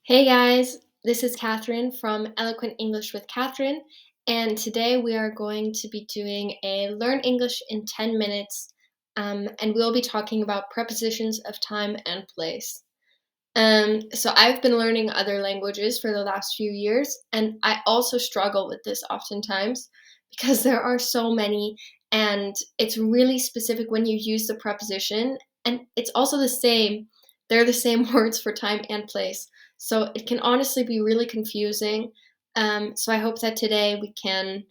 Hey guys, this is Catherine from Eloquent English with Catherine, and today we are going to be doing a Learn English in 10 minutes, and we'll be talking about prepositions of time and place. So I've been learning other languages for the last few years, and I also struggle with this oftentimes because there are so many, and it's really specific when you use the preposition, and it's also the same. They're the same words for time and place. So it can honestly be really confusing. So I hope that today we can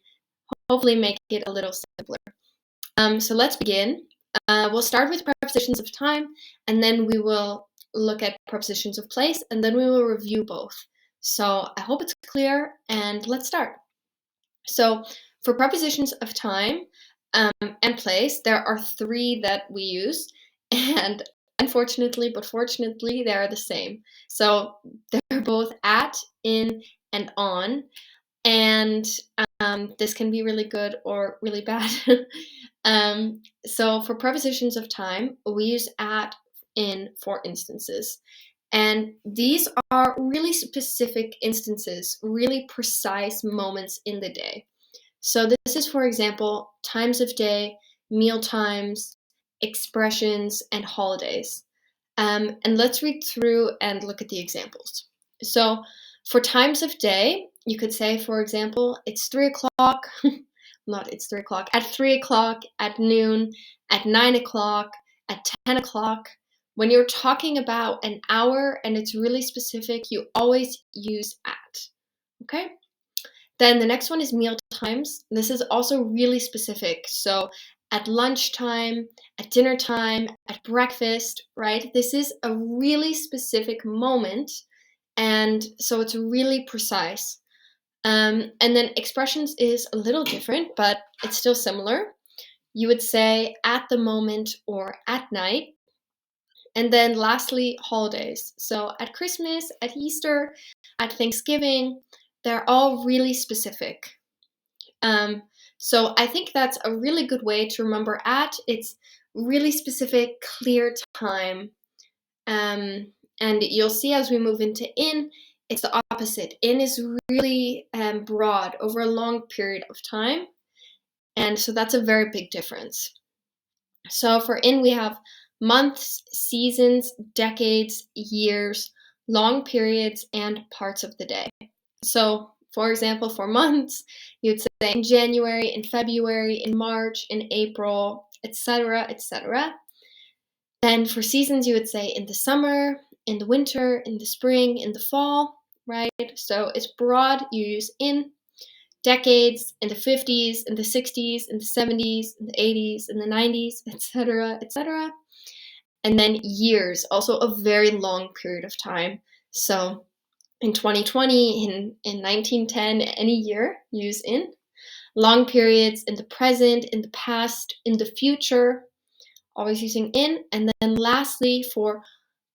hopefully make it a little simpler. So let's begin. We'll start with prepositions of time, and then we will look at prepositions of place, and then we will review both. So I hope it's clear, and let's start. So for prepositions of time and place, there are three that we use, and unfortunately, but fortunately, they are the same. So they're both at, in, and on, and this can be really good or really bad. So for prepositions of time, we use at, in for instances. And these are really specific instances, really precise moments in the day. So this is, for example, times of day, meal times, expressions, and holidays. And let's read through and look at the examples. So for times of day, you could say, for example, it's 3 o'clock, not it's 3 o'clock, at 3 o'clock, at noon, at 9 o'clock, at 10 o'clock. When you're talking about an hour and it's really specific, you always use at. Okay? Then the next one is meal times. This is also really specific. So at lunchtime, at dinner time, at breakfast, right? This is a really specific moment. And so it's really precise. And then expressions is a little different, but it's still similar. You would say at the moment or at night. And then lastly, holidays. So at Christmas, at Easter, at Thanksgiving, they're all really specific. So I think that's a really good way to remember at. It's really specific, clear time. And you'll see as we move into in, it's the opposite. In is really broad over a long period of time. And so that's a very big difference. So for in, we have months, seasons, decades, years, long periods, and parts of the day. So, for example, for months, you'd say in January, in February, in March, in April, etc., etc. Then for seasons, you would say in the summer, in the winter, in the spring, in the fall, right? So it's broad, you use in. Decades, in the 50s, in the 60s, in the 70s, in the 80s, in the 90s, etc., etc. And then years, also a very long period of time. So in 2020, in 1910, any year, use in. Long periods in the present, in the past, in the future, always using in. And then lastly, for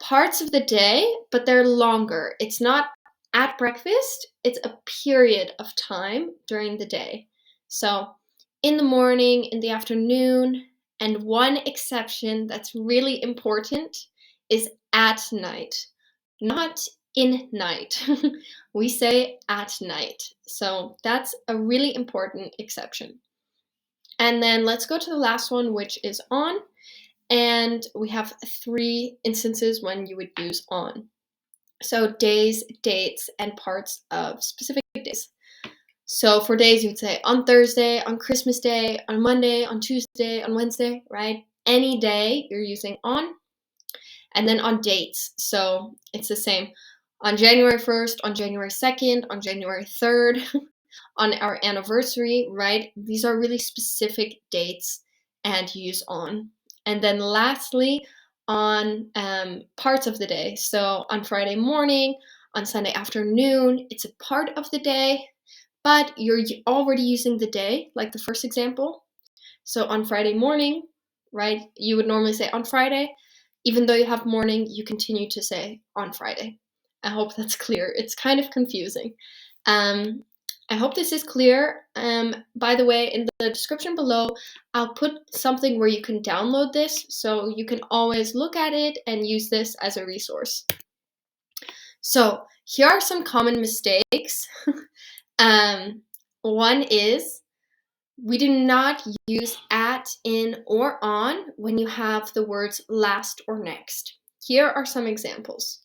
parts of the day, but they're longer. It's not at breakfast, it's a period of time during the day. So in the morning, in the afternoon, and one exception that's really important is at night, not in night. We say at night. So that's a really important exception. And then let's go to the last one, which is on. And we have three instances when you would use on. So days, dates, and parts of specific days. So for days, you would say on Thursday, on Christmas Day, on Monday, on Tuesday, on Wednesday, right? Any day you're using on. And then on dates. So it's the same. On January 1st, on January 2nd, on January 3rd, on our anniversary, right? These are really specific dates and use on. And then lastly, on parts of the day. So on Friday morning, on Sunday afternoon, it's a part of the day, but you're already using the day, like the first example. So on Friday morning, right, you would normally say on Friday. Even though you have morning, you continue to say on Friday. I hope that's clear. It's kind of confusing. I hope this is clear. By the way, in the description below, I'll put something where you can download this, so you can always look at it and use this as a resource. So here are some common mistakes. One is we do not use at, in, or on when you have the words last or next. Here are some examples.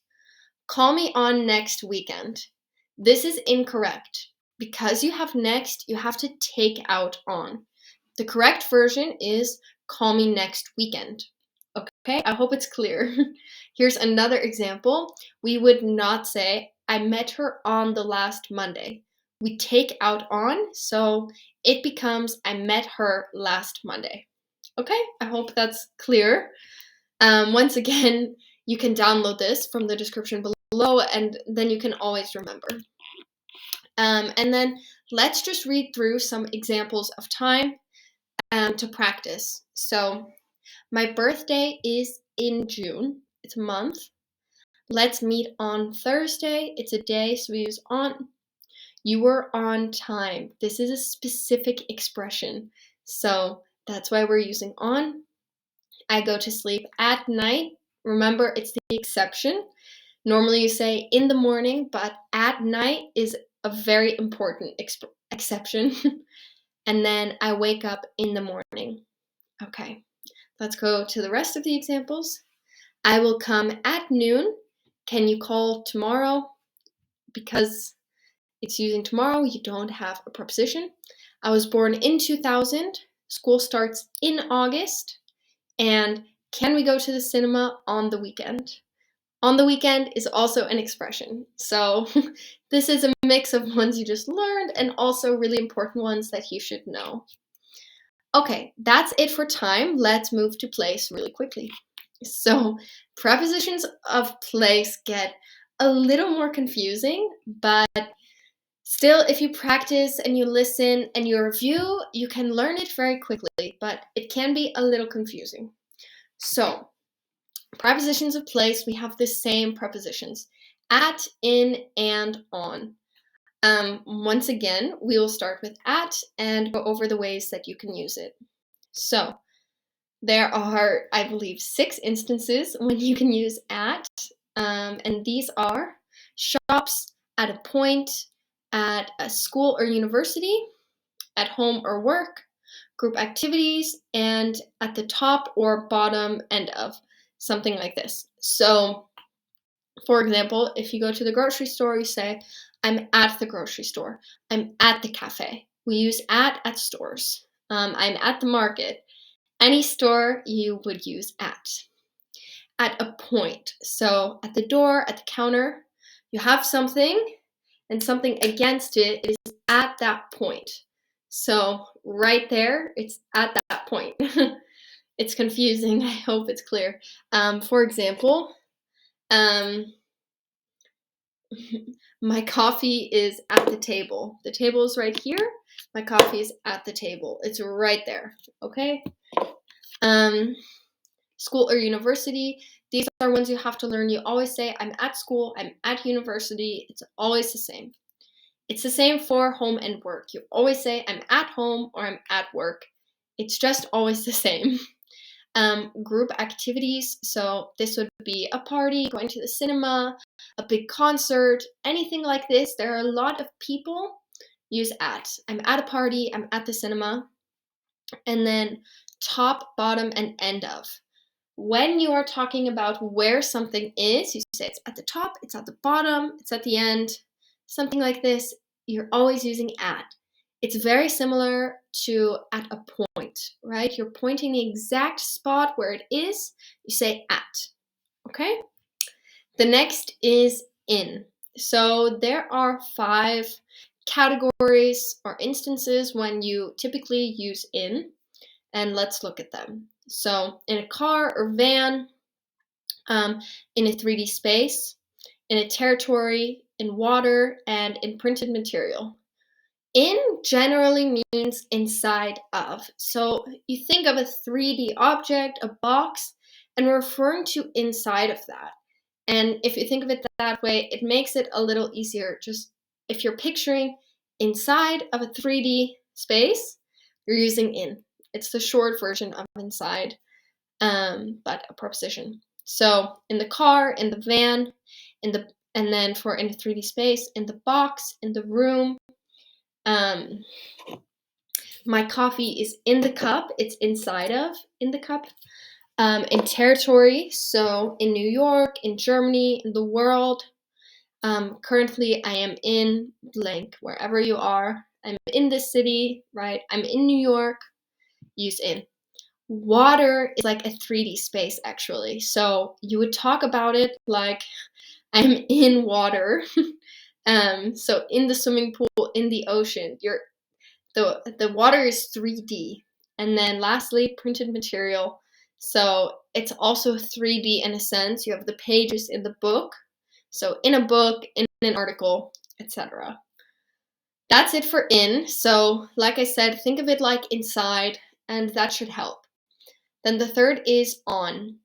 Call me on next weekend. This is incorrect. Because you have next, you have to take out on. The correct version is call me next weekend. Okay, I hope it's clear. Here's another example. We would not say, I met her on the last Monday. We take out on, so it becomes, I met her last Monday. Okay, I hope that's clear. Once again, you can download this from the description below, and then you can always remember. And then let's just read through some examples of time to practice. So, my birthday is in June. It's a month. Let's meet on Thursday. It's a day, so we use on. You were on time. This is a specific expression, so that's why we're using on. I go to sleep at night. Remember, it's the exception. Normally you say in the morning, but at night is a very important exception. And then I wake up in the morning. Okay, let's go to the rest of the examples. I will come at noon. Can you call tomorrow? Because it's using tomorrow, you don't have a preposition. I was born in 2000. School starts in August. And can we go to the cinema on the weekend? On the weekend is also an expression. So this is a mix of ones you just learned and also really important ones that you should know. Okay, that's it for time. Let's move to place really quickly. So prepositions of place get a little more confusing, but still, if you practice and you listen and you review, you can learn it very quickly, but it can be a little confusing. So prepositions of place, we have the same prepositions: at, in, and on. Once again, we will start with at and go over the ways that you can use it. So there are, I believe, 6 instances when you can use at, and these are shops, at a point, at a school or university, at home or work, group activities, and at the top or bottom end of, something like this. So, for example, if you go to the grocery store, you say, I'm at the grocery store. I'm at the cafe. We use at stores. I'm at the market. Any store, you would use at. At a point. So at the door, at the counter, you have something and something against it is at that point. So right there, it's at that point. It's confusing. I hope it's clear. For example, my coffee is at the table. The table is right here. My coffee is at the table. It's right there. Okay? School or university. These are ones you have to learn. You always say, I'm at school, I'm at university. It's always the same. It's the same for home and work. You always say, I'm at home or I'm at work. It's just always the same. Group activities. So this would be a party, going to the cinema, a big concert, anything like this. There are a lot of people. Use at. I'm at a party, I'm at the cinema. And then top, bottom, and end of. When you are talking about where something is, you say it's at the top, it's at the bottom, it's at the end, something like this. You're always using at. It's very similar to at a point, right? You're pointing the exact spot where it is, you say at, okay? The next is in. So there are 5 categories or instances when you typically use in, and let's look at them. So in a car or van, in a 3D space, in a territory, in water, and in printed material. In generally means inside of. So you think of a 3D object, a box, and we're referring to inside of that. And if you think of it that way, it makes it a little easier. Just if you're picturing inside of a 3D space, you're using in. It's the short version of inside, but a preposition. So in the car, in the van, in the And then for in the 3D space, in the box, in the room. My coffee is in the cup. It's inside of in the cup. In territory, so in New York, in Germany, in the world. Currently, I am in blank, wherever you are. I'm in this city, right? I'm in New York. Use in. Water is like a 3D space, actually. So you would talk about it like I'm in water. So in the swimming pool, in the ocean, the water is 3D. And then lastly, printed material. So it's also 3D in a sense. You have the pages in the book. So in a book, in an article, etc. That's it for in. So like I said, think of it like inside, and that should help. Then the third is on.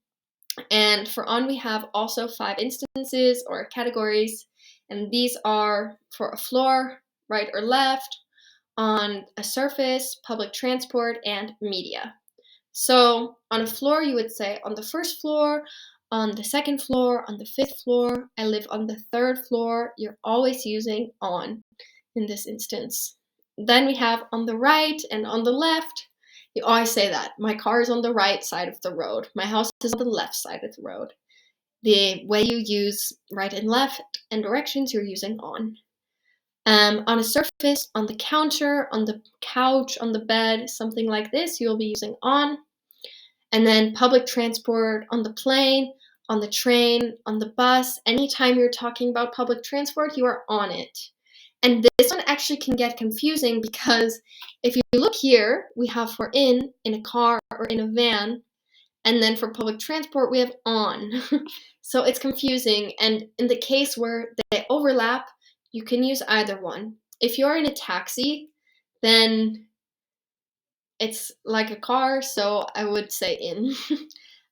And for on, we have also 5 instances or categories. And these are for a floor, right or left, on a surface, public transport, and media. So on a floor, you would say on the first floor, on the second floor, on the 5th floor. I live on the 3rd floor. You're always using on in this instance. Then we have on the right and on the left. You always say that. My car is on the right side of the road. My house is on the left side of the road. The way you use right and left and directions, you're using on. On a surface, on the counter, on the couch, on the bed, something like this, you'll be using on. And then public transport, on the plane, on the train, on the bus. Anytime you're talking about public transport, you are on it. And this one actually can get confusing because if you look here, we have for in a car or in a van. And then for public transport, we have on. So it's confusing. And in the case where they overlap, you can use either one. If you're in a taxi, then it's like a car, so I would say in.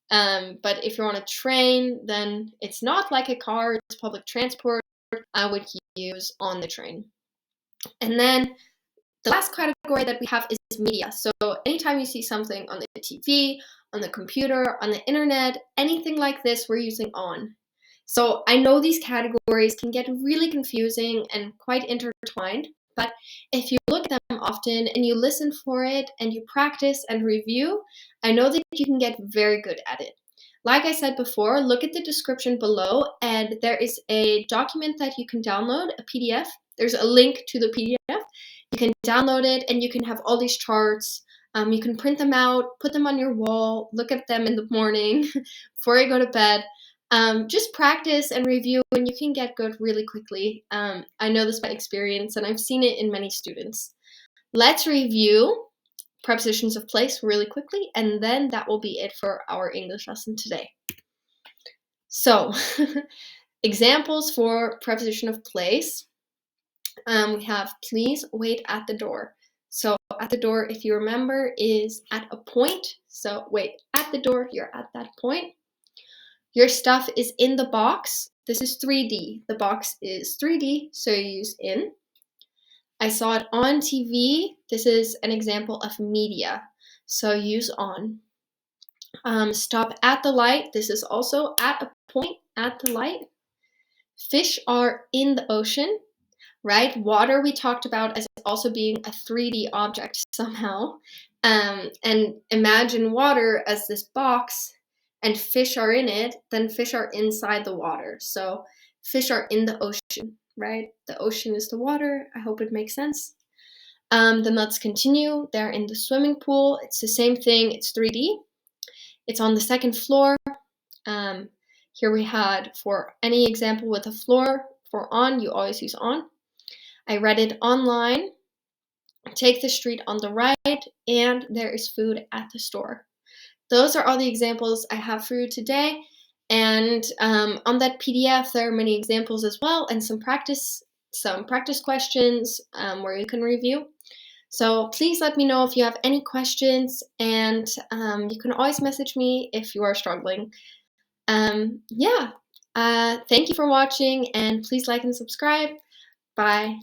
But if you're on a train, then it's not like a car, it's public transport. I would use on the train. And then the last category that we have is media. So anytime you see something on the TV, on the computer, on the internet, anything like this, we're using on. So I know these categories can get really confusing and quite intertwined, but if you look at them often and you listen for it and you practice and review, I know that you can get very good at it. Like I said before, look at the description below, and there is a document that you can download, a PDF. There's a link to the PDF. You can download it and you can have all these charts. You can print them out, put them on your wall, look at them in the morning before you go to bed. Just practice and review, and you can get good really quickly. I know this by experience, and I've seen it in many students. Let's review prepositions of place really quickly, and then that will be it for our English lesson today. So, examples for preposition of place. We have please wait at the door. So at the door, if you remember, is at a point. So wait at the door, you're at that point. Your stuff is in the box. This is 3D. The box is 3D, so you use in. I saw it on TV. This is an example of media, so use on. Stop at the light. This is also at a point, at the light. Fish are in the ocean, right? Water we talked about as also being a 3D object somehow. And imagine water as this box and fish are in it, then fish are inside the water. So fish are in the ocean, right? The ocean is the water. I hope it makes sense. Then let's continue. They're in the swimming pool. It's the same thing. It's 3D. It's on the 2nd floor. Here we had for any example with a floor, for on, you always use on. I read it online. Take the street on the right, and there is food at the store. Those are all the examples I have for you today. And on that PDF, there are many examples as well, and some practice questions where you can review. So please let me know if you have any questions, and you can always message me if you are struggling. Thank you for watching, and please like and subscribe. Bye.